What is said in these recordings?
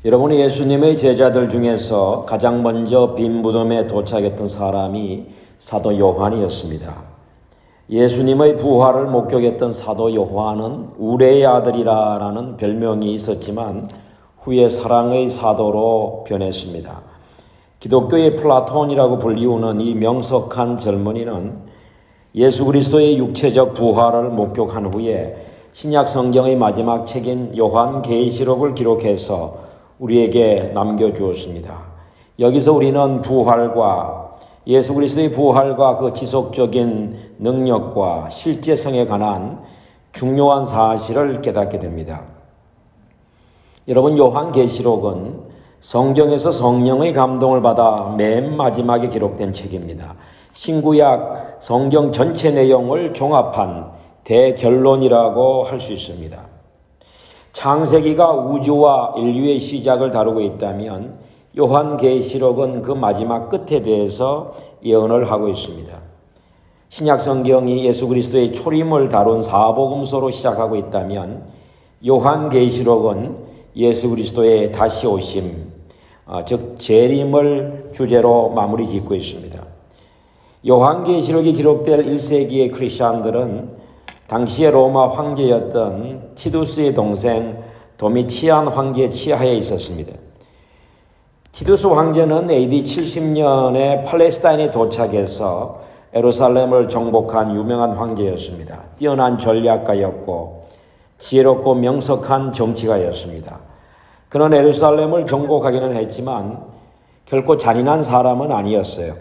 여러분이 예수님의 제자들 중에서 가장 먼저 빈 무덤에 도착했던 사람이 사도 요한이었습니다. 예수님의 부활을 목격했던 사도 요한은 우레의 아들이라는 별명이 있었지만 후에 사랑의 사도로 변했습니다. 기독교의 플라톤이라고 불리우는 이 명석한 젊은이는 예수 그리스도의 육체적 부활을 목격한 후에 신약 성경의 마지막 책인 요한계시록을 기록해서 우리에게 남겨주었습니다. 여기서 우리는 부활과 예수 그리스도의 부활과 그 지속적인 능력과 실제성에 관한 중요한 사실을 깨닫게 됩니다. 여러분, 요한계시록은 성경에서 성령의 감동을 받아 맨 마지막에 기록된 책입니다. 신구약 성경 전체 내용을 종합한 대결론이라고 할 수 있습니다. 창세기가 우주와 인류의 시작을 다루고 있다면 요한계시록은 그 마지막 끝에 대해서 예언을 하고 있습니다. 신약 성경이 예수 그리스도의 초림을 다룬 사복음서로 시작하고 있다면 요한계시록은 예수 그리스도의 다시 오심, 즉 재림을 주제로 마무리 짓고 있습니다. 요한계시록이 기록될 1세기의 크리스천들은 당시의 로마 황제였던 티두스의 동생 도미치안 황제 치하에 있었습니다. 티두스 황제는 AD 70년에 팔레스타인에 도착해서 예루살렘을 정복한 유명한 황제였습니다. 뛰어난 전략가였고 지혜롭고 명석한 정치가였습니다. 그는 예루살렘을 정복하기는 했지만 결코 잔인한 사람은 아니었어요.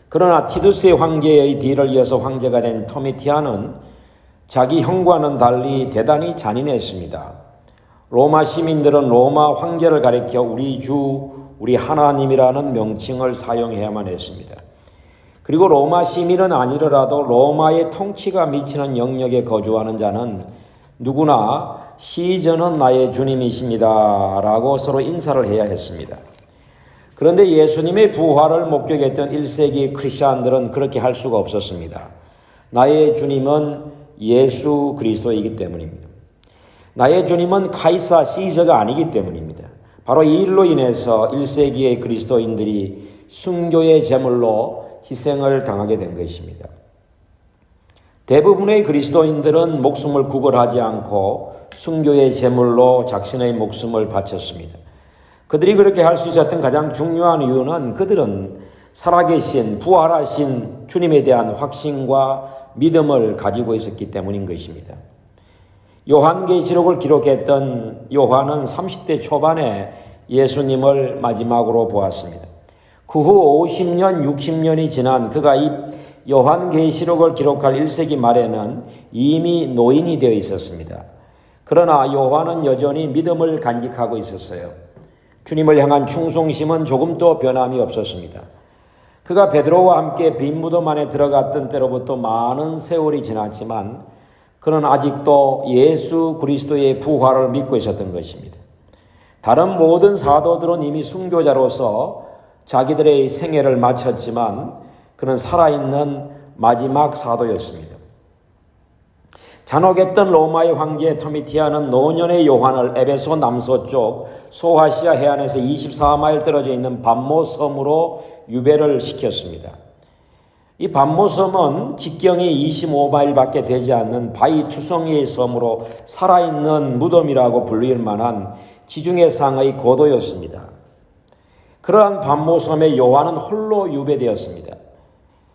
그러나 티두스의 황제의 뒤를 이어서 황제가 된 도미티안은 자기 형과는 달리 대단히 잔인했습니다. 로마 시민들은 로마 황제를 가리켜 우리 주, 우리 하나님이라는 명칭을 사용해야만 했습니다. 그리고 로마 시민은 아니더라도 로마의 통치가 미치는 영역에 거주하는 자는 누구나 시전은 나의 주님이십니다 라고 서로 인사를 해야 했습니다. 그런데 예수님의 부활을 목격했던 1세기 크리스천들은 그렇게 할 수가 없었습니다. 나의 주님은 예수 그리스도이기 때문입니다. 나의 주님은 카이사 시저가 아니기 때문입니다. 바로 이 일로 인해서 1세기의 그리스도인들이 순교의 제물로 희생을 당하게 된 것입니다. 대부분의 그리스도인들은 목숨을 구걸하지 않고 순교의 제물로 자신의 목숨을 바쳤습니다. 그들이 그렇게 할 수 있었던 가장 중요한 이유는 그들은 살아계신 부활하신 주님에 대한 확신과 믿음을 가지고 있었기 때문인 것입니다. 요한계시록을 기록했던 요한은 30대 초반에 예수님을 마지막으로 보았습니다. 그 후 50년, 60년이 지난 그가 이 요한계시록을 기록할 1세기 말에는 이미 노인이 되어 있었습니다. 그러나 요한은 여전히 믿음을 간직하고 있었어요. 주님을 향한 충성심은 조금도 변함이 없었습니다. 그가 베드로와 함께 빈 무덤 안에 들어갔던 때로부터 많은 세월이 지났지만 그는 아직도 예수 그리스도의 부활을 믿고 있었던 것입니다. 다른 모든 사도들은 이미 순교자로서 자기들의 생애를 마쳤지만 그는 살아있는 마지막 사도였습니다. 잔혹했던 로마의 황제 도미티안은 노년의 요한을 에베소 남서쪽 소아시아 해안에서 24마일 떨어져 있는 밤모 섬으로 유배를 시켰습니다. 이 밤모 섬은 직경이 25마일밖에 되지 않는 바위 투성이의 섬으로 살아있는 무덤이라고 불릴 만한 지중해상의 고도였습니다. 그러한 밤모 섬에 요한은 홀로 유배되었습니다.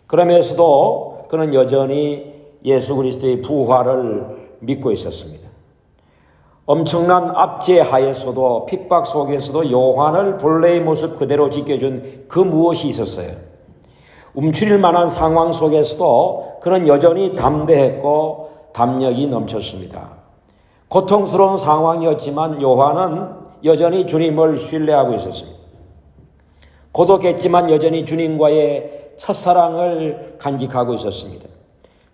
그러면서도 그는 여전히 예수 그리스도의 부활을 믿고 있었습니다. 엄청난 압제 하에서도 핍박 속에서도 요한을 본래의 모습 그대로 지켜준 그 무엇이 있었어요. 움츠릴 만한 상황 속에서도 그는 여전히 담대했고 담력이 넘쳤습니다. 고통스러운 상황이었지만 요한은 여전히 주님을 신뢰하고 있었습니다. 고독했지만 여전히 주님과의 첫사랑을 간직하고 있었습니다.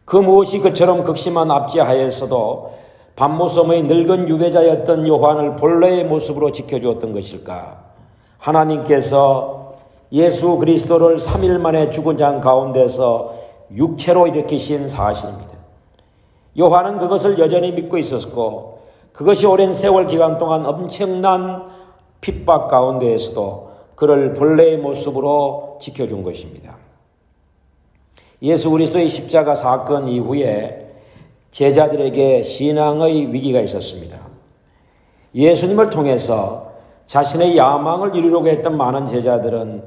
그 무엇이 그처럼 극심한 압제하에서도 밤모섬의 늙은 유배자였던 요한을 본래의 모습으로 지켜주었던 것일까? 하나님께서 예수 그리스도를 3일 만에 죽은 자 가운데서 육체로 일으키신 사실입니다. 요한은 그것을 여전히 믿고 있었고 그것이 오랜 세월 기간 동안 엄청난 핍박 가운데에서도 그를 본래의 모습으로 지켜준 것입니다. 예수 그리스도의 십자가 사건 이후에 제자들에게 신앙의 위기가 있었습니다. 예수님을 통해서 자신의 야망을 이루려고 했던 많은 제자들은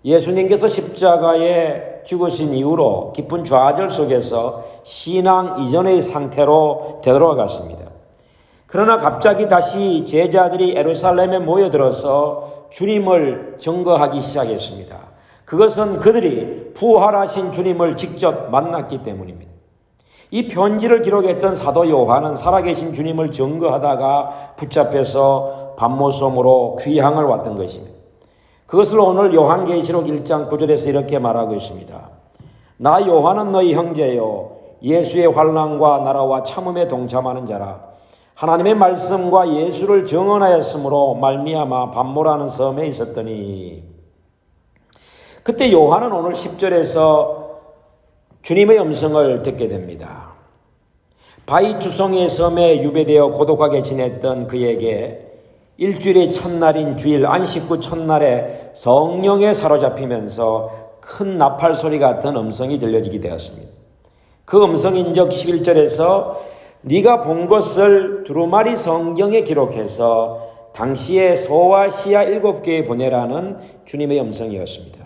예수님께서 십자가에 죽으신 이후로 깊은 좌절 속에서 신앙 이전의 상태로 되돌아갔습니다. 그러나 갑자기 다시 제자들이 예루살렘에 모여들어서 주님을 증거하기 시작했습니다. 그것은 그들이 부활하신 주님을 직접 만났기 때문입니다. 이 편지를 기록했던 사도 요한은 살아계신 주님을 증거하다가 붙잡혀서 밤모섬으로 귀향을 왔던 것입니다. 그것을 오늘 요한계시록 1장 9절에서 이렇게 말하고 있습니다. 나 요한은 너희 형제요 예수의 환난과 나라와 참음에 동참하는 자라. 하나님의 말씀과 예수를 증언하였으므로 말미암아 밤모라는 섬에 있었더니. 그때 요한은 오늘 10절에서 주님의 음성을 듣게 됩니다. 바위 투성이의 섬에 유배되어 고독하게 지냈던 그에게 일주일의 첫날인 주일 안식구 첫날에 성령에 사로잡히면서 큰 나팔 소리 같은 음성이 들려지게 되었습니다. 그 음성인적 11절에서 네가 본 것을 두루마리 성경에 기록해서 당시에 소와 시야 7개에 보내라는 주님의 음성이었습니다.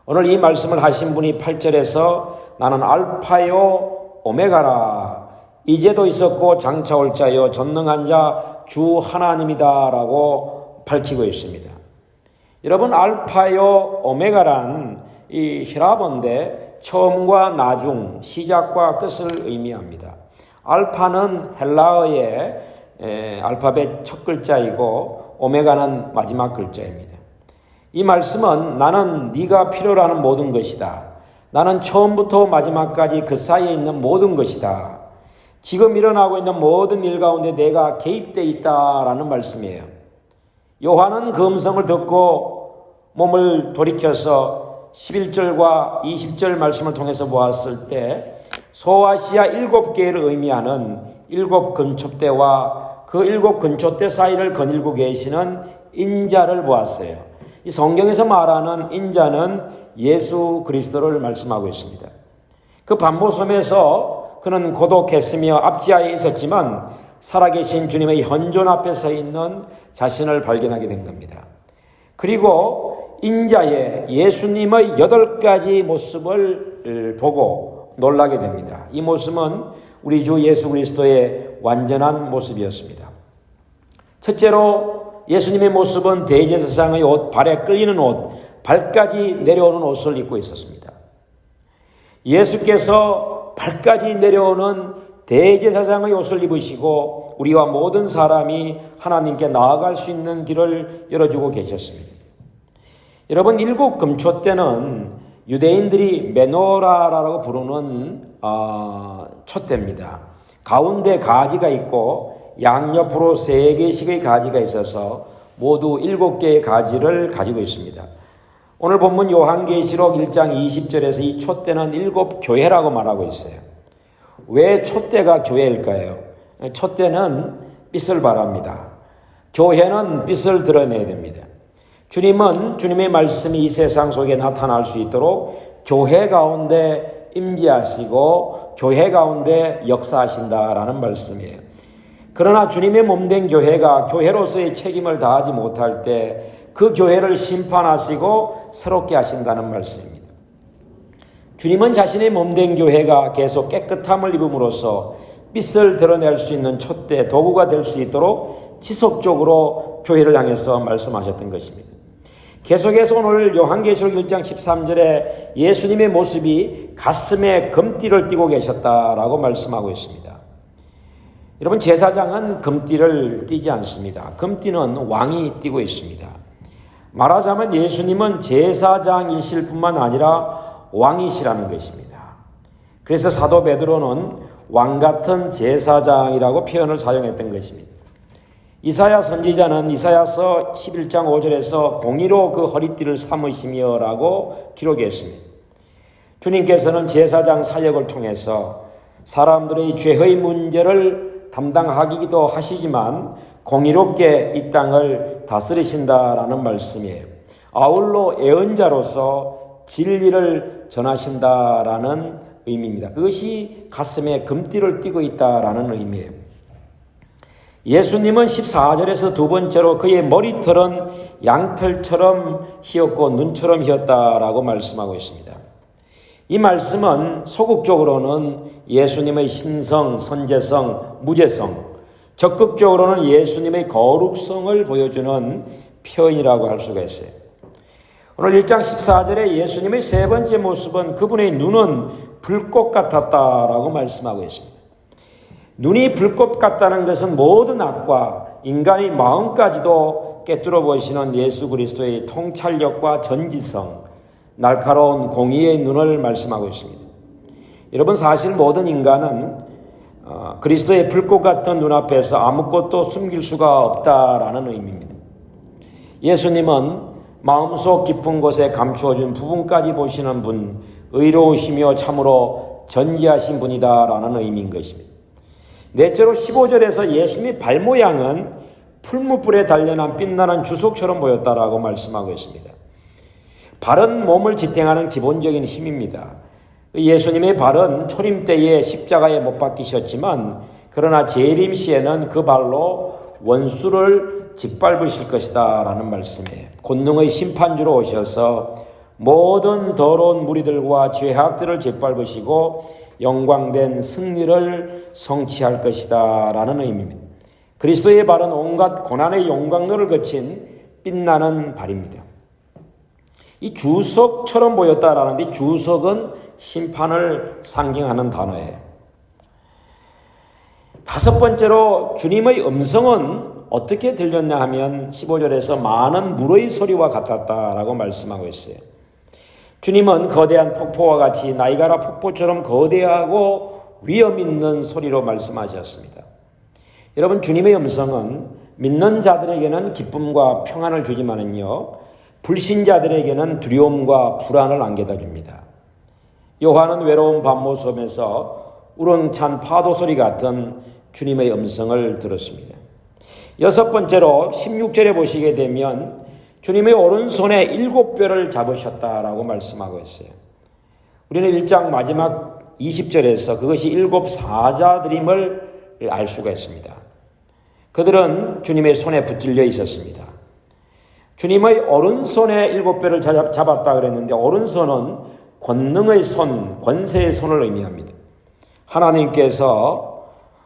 오늘 이 말씀을 하신 분이 8절에서 나는 알파요 오메가라 이제도 있었고 장차 올 자요 전능한 자 주 하나님이다 라고 밝히고 있습니다. 여러분 알파요 오메가란 이 히라본데 처음과 나중 시작과 끝을 의미합니다. 알파는 헬라어의 알파벳 첫 글자이고 오메가는 마지막 글자입니다. 이 말씀은 나는 네가 필요로 하는 모든 것이다. 나는 처음부터 마지막까지 그 사이에 있는 모든 것이다. 지금 일어나고 있는 모든 일 가운데 내가 개입되어 있다라는 말씀이에요. 요한은 그 음성을 듣고 몸을 돌이켜서 11절과 20절 말씀을 통해서 보았을 때 소와 시야 7개를 의미하는 7 근초대와 그 7 근초대 사이를 거닐고 계시는 인자를 보았어요. 이 성경에서 말하는 인자는 예수 그리스도를 말씀하고 있습니다. 그 밤모섬에서 그는 고독했으며 압지하에 있었지만 살아계신 주님의 현존 앞에 서 있는 자신을 발견하게 된 겁니다. 그리고 인자의 예수님의 8가지 모습을 보고 놀라게 됩니다. 이 모습은 우리 주 예수 그리스도의 완전한 모습이었습니다. 첫째로 예수님의 모습은 대제사장의 옷, 발에 끌리는 옷, 발까지 내려오는 옷을 입고 있었습니다. 예수께서 발까지 내려오는 대제사장의 옷을 입으시고 우리와 모든 사람이 하나님께 나아갈 수 있는 길을 열어주고 계셨습니다. 여러분 7 금초대는 유대인들이 메노라라고 부르는 촛대입니다. 가운데 가지가 있고 양옆으로 3개씩의 가지가 있어서 모두 7개의 가지를 가지고 있습니다. 오늘 본문 요한계시록 1장 20절에서 이 촛대는 7 교회라고 말하고 있어요. 왜 촛대가 교회일까요? 촛대는 빛을 발합니다. 교회는 빛을 드러내야 됩니다. 주님은 주님의 말씀이 이 세상 속에 나타날 수 있도록 교회 가운데 임재하시고 교회 가운데 역사하신다라는 말씀이에요. 그러나 주님의 몸된 교회가 교회로서의 책임을 다하지 못할 때 그 교회를 심판하시고 새롭게 하신다는 말씀입니다. 주님은 자신의 몸된 교회가 계속 깨끗함을 입음으로써 빛을 드러낼 수 있는 촛대, 도구가 될 수 있도록 지속적으로 교회를 향해서 말씀하셨던 것입니다. 계속해서 오늘 요한계시록 1장 13절에 예수님의 모습이 가슴에 금띠를 띠고 계셨다라고 말씀하고 있습니다. 여러분 제사장은 금띠를 띠지 않습니다. 금띠는 왕이 띠고 있습니다. 말하자면 예수님은 제사장이실 뿐만 아니라 왕이시라는 것입니다. 그래서 사도 베드로는 왕 같은 제사장이라고 표현을 사용했던 것입니다. 이사야 선지자는 이사야서 11장 5절에서 공의로 그 허리띠를 삼으시며 라고 기록했습니다. 주님께서는 제사장 사역을 통해서 사람들의 죄의 문제를 담당하기도 하시지만 공의롭게 이 땅을 다스리신다라는 말씀이에요. 아울러 예언자로서 진리를 전하신다라는 의미입니다. 그것이 가슴에 금띠를 띠고 있다라는 의미예요. 예수님은 14절에서 두 번째로 그의 머리털은 양털처럼 희었고 눈처럼 희었다라고 말씀하고 있습니다. 이 말씀은 소극적으로는 예수님의 신성, 선제성, 무죄성, 적극적으로는 예수님의 거룩성을 보여주는 표현이라고 할 수가 있어요. 오늘 1장 14절에 예수님의 세 번째 모습은 그분의 눈은 불꽃 같았다라고 말씀하고 있습니다. 눈이 불꽃 같다는 것은 모든 악과 인간의 마음까지도 꿰뚫어 보시는 예수 그리스도의 통찰력과 전지성, 날카로운 공의의 눈을 말씀하고 있습니다. 여러분, 사실 모든 인간은 그리스도의 불꽃 같은 눈앞에서 아무것도 숨길 수가 없다라는 의미입니다. 예수님은 마음속 깊은 곳에 감추어진 부분까지 보시는 분, 의로우시며 참으로 전지하신 분이다라는 의미인 것입니다. 넷째로 15절에서 예수님의 발 모양은 풀무불에 단련한 빛나는 주석처럼 보였다라고 말씀하고 있습니다. 발은 몸을 지탱하는 기본적인 힘입니다. 예수님의 발은 초림 때에 십자가에 못 박히셨지만 그러나 재림 시에는 그 발로 원수를 짓밟으실 것이다 라는 말씀이에요. 권능의 심판주로 오셔서 모든 더러운 무리들과 죄악들을 짓밟으시고 영광된 승리를 성취할 것이다 라는 의미입니다. 그리스도의 발은 온갖 고난의 용광로를 거친 빛나는 발입니다. 이 주석처럼 보였다라는데 주석은 심판을 상징하는 단어예요. 다섯 번째로 주님의 음성은 어떻게 들렸냐 하면 15절에서 많은 물의 소리와 같았다라고 말씀하고 있어요. 주님은 거대한 폭포와 같이 나이가라 폭포처럼 거대하고 위험 있는 소리로 말씀하셨습니다. 여러분, 주님의 음성은 믿는 자들에게는 기쁨과 평안을 주지만은요, 불신자들에게는 두려움과 불안을 안겨다 줍니다. 요한은 외로운 밤모섬에서 우렁찬 파도 소리 같은 주님의 음성을 들었습니다. 여섯 번째로 16절에 보시게 되면 주님의 오른손에 7뼈를 잡으셨다라고 말씀하고 있어요. 우리는 1장 마지막 20절에서 그것이 7 사자들임을 알 수가 있습니다. 그들은 주님의 손에 붙들려 있었습니다. 주님의 오른손에 7뼈를 잡았다 그랬는데 오른손은 권능의 손, 권세의 손을 의미합니다. 하나님께서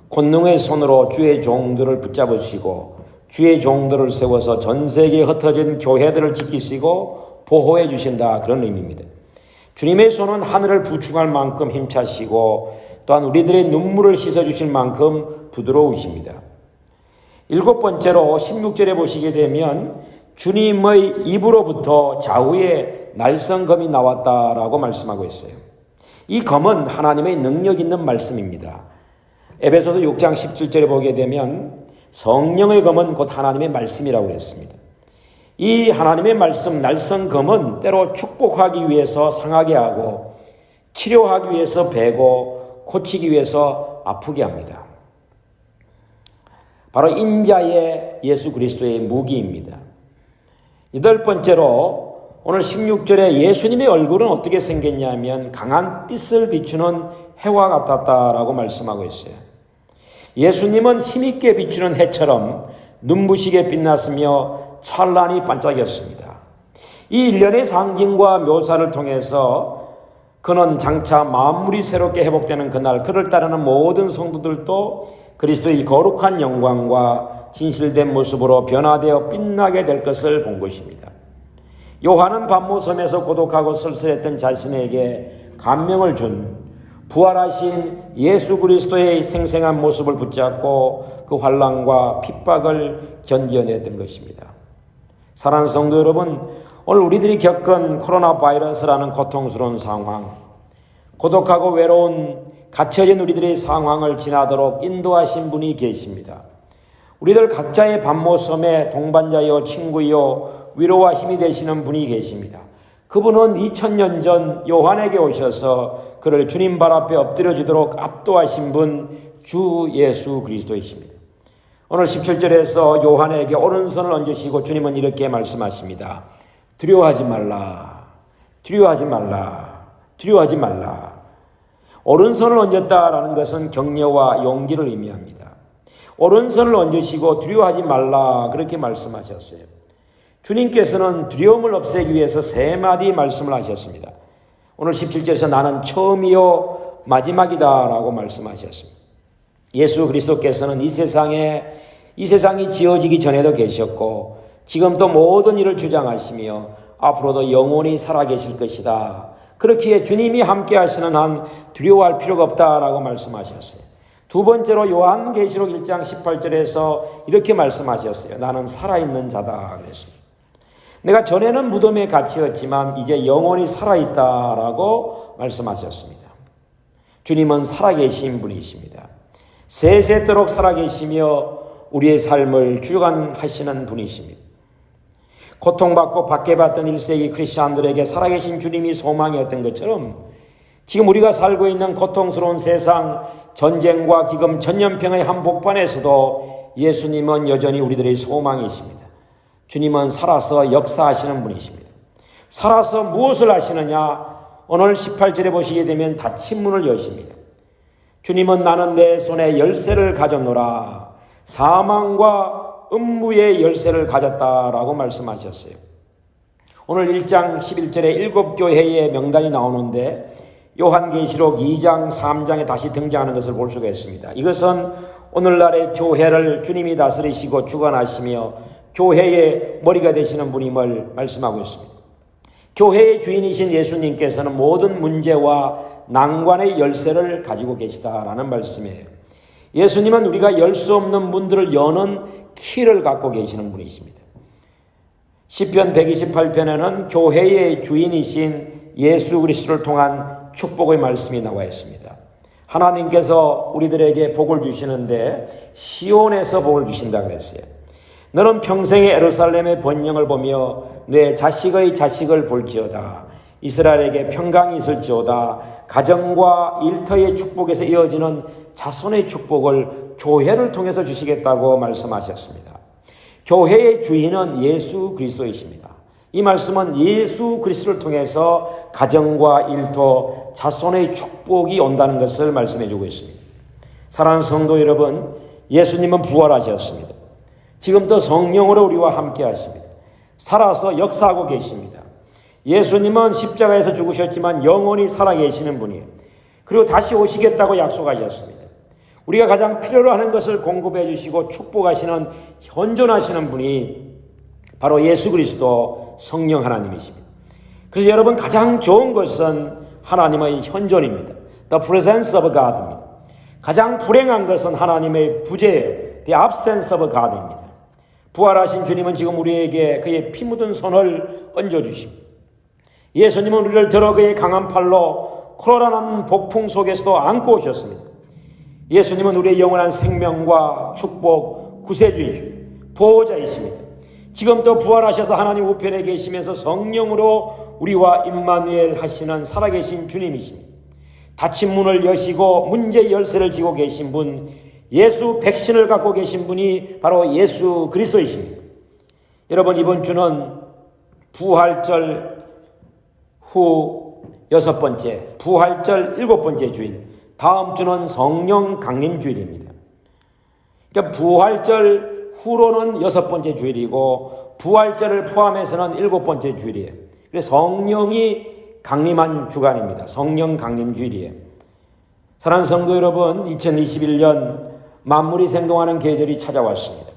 권능의 손으로 주의 종들을 붙잡으시고 주의 종들을 세워서 전 세계에 흩어진 교회들을 지키시고 보호해 주신다, 그런 의미입니다. 주님의 손은 하늘을 부충할 만큼 힘차시고 또한 우리들의 눈물을 씻어주실 만큼 부드러우십니다. 7번째로 16절에 보시게 되면 주님의 입으로부터 좌우에 날성검이 나왔다라고 말씀하고 있어요. 이 검은 하나님의 능력 있는 말씀입니다. 에베소서 6장 17절에 보게 되면 성령의 검은 곧 하나님의 말씀이라고 했습니다. 이 하나님의 말씀 날성검은 때로 축복하기 위해서 상하게 하고 치료하기 위해서 베고 고치기 위해서 아프게 합니다. 바로 인자의 예수 그리스도의 무기입니다. 8번째로 오늘 16절에 예수님의 얼굴은 어떻게 생겼냐면 강한 빛을 비추는 해와 같았다라고 말씀하고 있어요. 예수님은 힘있게 비추는 해처럼 눈부시게 빛났으며 찬란히 반짝였습니다. 이 일련의 상징과 묘사를 통해서 그는 장차 만물이 새롭게 회복되는 그날 그를 따르는 모든 성도들도 그리스도의 거룩한 영광과 진실된 모습으로 변화되어 빛나게 될 것을 본 것입니다. 요한은 밤모섬에서 고독하고 쓸쓸했던 자신에게 감명을 준 부활하신 예수 그리스도의 생생한 모습을 붙잡고 그 환난과 핍박을 견뎌냈던 것입니다. 사랑하는 성도 여러분, 오늘 우리들이 겪은 코로나 바이러스라는 고통스러운 상황, 고독하고 외로운 갇혀진 우리들의 상황을 지나도록 인도하신 분이 계십니다. 우리들 각자의 밤모섬에 동반자요 친구요 위로와 힘이 되시는 분이 계십니다. 그분은 2000년 전 요한에게 오셔서 그를 주님 발 앞에 엎드려지도록 압도하신 분 주 예수 그리스도이십니다. 오늘 17절에서 요한에게 오른손을 얹으시고 주님은 이렇게 말씀하십니다. 두려워하지 말라. 두려워하지 말라. 두려워하지 말라. 오른손을 얹었다라는 것은 격려와 용기를 의미합니다. 오른손을 얹으시고 두려워하지 말라 그렇게 말씀하셨어요. 주님께서는 두려움을 없애기 위해서 3마디 말씀을 하셨습니다. 오늘 17절에서 나는 처음이요 마지막이다라고 말씀하셨습니다. 예수 그리스도께서는 이 세상이 지어지기 전에도 계셨고 지금도 모든 일을 주장하시며 앞으로도 영원히 살아계실 것이다. 그렇기에 주님이 함께 하시는 한 두려워할 필요가 없다라고 말씀하셨어요. 두 번째로 요한계시록 1장 18절에서 이렇게 말씀하셨어요. 나는 살아있는 자다 그랬습니다. 내가 전에는 무덤에 갇혔지만 이제 영원히 살아있다라고 말씀하셨습니다. 주님은 살아계신 분이십니다. 세세토록 살아계시며 우리의 삶을 주관하시는 분이십니다. 고통받고 박해받던 1세기 크리스찬들에게 살아계신 주님이 소망이었던 것처럼 지금 우리가 살고 있는 고통스러운 세상, 전쟁과 기금, 전염병의 한복판에서도 예수님은 여전히 우리들의 소망이십니다. 주님은 살아서 역사하시는 분이십니다. 살아서 무엇을 하시느냐? 오늘 18절에 보시게 되면 닫힌 문을 여십니다. 주님은 나는 내 손에 열쇠를 가졌노라. 사망과 음부의 열쇠를 가졌다라고 말씀하셨어요. 오늘 1장 11절에 7교회의 명단이 나오는데 요한계시록 2장 3장에 다시 등장하는 것을 볼 수가 있습니다. 이것은 오늘날의 교회를 주님이 다스리시고 주관하시며 교회의 머리가 되시는 분임을 말씀하고 있습니다. 교회의 주인이신 예수님께서는 모든 문제와 난관의 열쇠를 가지고 계시다라는 말씀이에요. 예수님은 우리가 열 수 없는 문들을 여는 키를 갖고 계시는 분이십니다. 시편 128편에는 교회의 주인이신 예수 그리스도를 통한 축복의 말씀이 나와 있습니다. 하나님께서 우리들에게 복을 주시는데 시온에서 복을 주신다 그랬어요. 너는 평생의 예루살렘의 번영을 보며 내 자식의 자식을 볼지어다. 이스라엘에게 평강이 있을지어다. 가정과 일터의 축복에서 이어지는 자손의 축복을 교회를 통해서 주시겠다고 말씀하셨습니다. 교회의 주인은 예수 그리스도이십니다. 이 말씀은 예수 그리스도를 통해서 가정과 일터, 자손의 축복이 온다는 것을 말씀해 주고 있습니다. 사랑하는 성도 여러분, 예수님은 부활하셨습니다. 지금도 성령으로 우리와 함께 하십니다. 살아서 역사하고 계십니다. 예수님은 십자가에서 죽으셨지만 영원히 살아계시는 분이에요. 그리고 다시 오시겠다고 약속하셨습니다. 우리가 가장 필요로 하는 것을 공급해 주시고 축복하시는 현존하시는 분이 바로 예수 그리스도 성령 하나님이십니다. 그래서 여러분 가장 좋은 것은 하나님의 현존입니다. The presence of God입니다. 가장 불행한 것은 하나님의 부재예요. The absence of God입니다. 부활하신 주님은 지금 우리에게 그의 피 묻은 손을 얹어주십니다. 예수님은 우리를 들어 그의 강한 팔로 코로나는 폭풍 속에서도 안고 오셨습니다. 예수님은 우리의 영원한 생명과 축복, 구세주이십니다. 보호자이십니다. 지금도 부활하셔서 하나님 우편에 계시면서 성령으로 우리와 임마누엘 하시는 살아계신 주님이십니다. 닫힌 문을 여시고 문제의 열쇠를 쥐고 계신 분, 예수 백신을 갖고 계신 분이 바로 예수 그리스도이십니다. 여러분 이번 주는 부활절 후 6번째, 부활절 7번째 주일, 다음 주는 성령 강림 주일입니다. 그러니까 부활절 후로는 6번째 주일이고 부활절을 포함해서는 7번째 주일이에요. 그래서 성령이 강림한 주간입니다. 성령 강림 주일이에요. 사랑하는 성도 여러분, 2021년 만물이 생동하는 계절이 찾아왔습니다.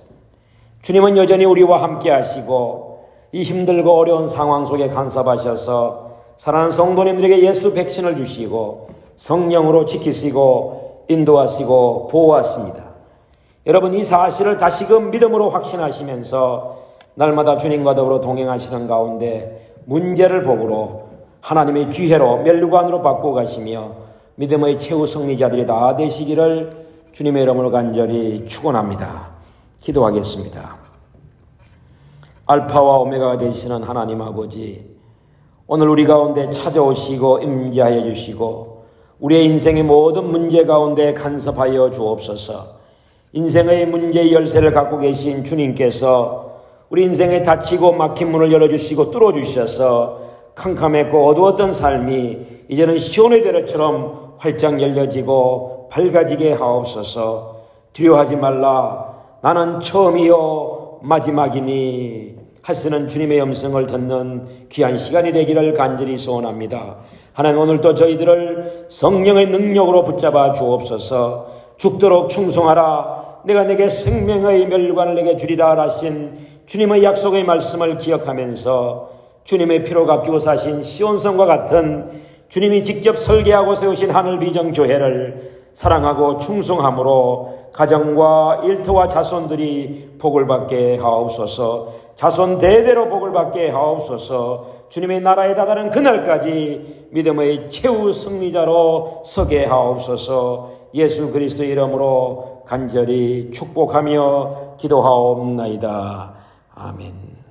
주님은 여전히 우리와 함께 하시고 이 힘들고 어려운 상황 속에 간섭하셔서 사랑하는 성도님들에게 예수 백신을 주시고 성령으로 지키시고 인도하시고 보호하십니다. 여러분 이 사실을 다시금 믿음으로 확신하시면서 날마다 주님과 더불어 동행하시는 가운데 문제를 복으로 하나님의 기회로 멸류관으로 바꾸어 가시며 믿음의 최후 승리자들이 다 되시기를 주님의 이름으로 간절히 축원합니다. 기도하겠습니다. 알파와 오메가가 되시는 하나님 아버지, 오늘 우리 가운데 찾아오시고 임재하여 주시고 우리의 인생의 모든 문제 가운데 간섭하여 주옵소서. 인생의 문제의 열쇠를 갖고 계신 주님께서 우리 인생에 닫히고 막힌 문을 열어주시고 뚫어주셔서 캄캄했고 어두웠던 삶이 이제는 시온의 대로처럼 활짝 열려지고 밝아지게 하옵소서. 두려워하지 말라. 나는 처음이요 마지막이니 하시는 주님의 음성을 듣는 귀한 시간이 되기를 간절히 소원합니다. 하나님, 오늘도 저희들을 성령의 능력으로 붙잡아 주옵소서. 죽도록 충성하라. 내가 내게 생명의 멸관을 내게 주리라 하신 주님의 약속의 말씀을 기억하면서 주님의 피로 값주고 사신 시온성과 같은 주님이 직접 설계하고 세우신 하늘비전교회를 사랑하고 충성함으로 가정과 일터와 자손들이 복을 받게 하옵소서. 자손 대대로 복을 받게 하옵소서. 주님의 나라에 다다른 그날까지 믿음의 최후 승리자로 서게 하옵소서. 예수 그리스도의 이름으로 간절히 축복하며 기도하옵나이다. 아멘.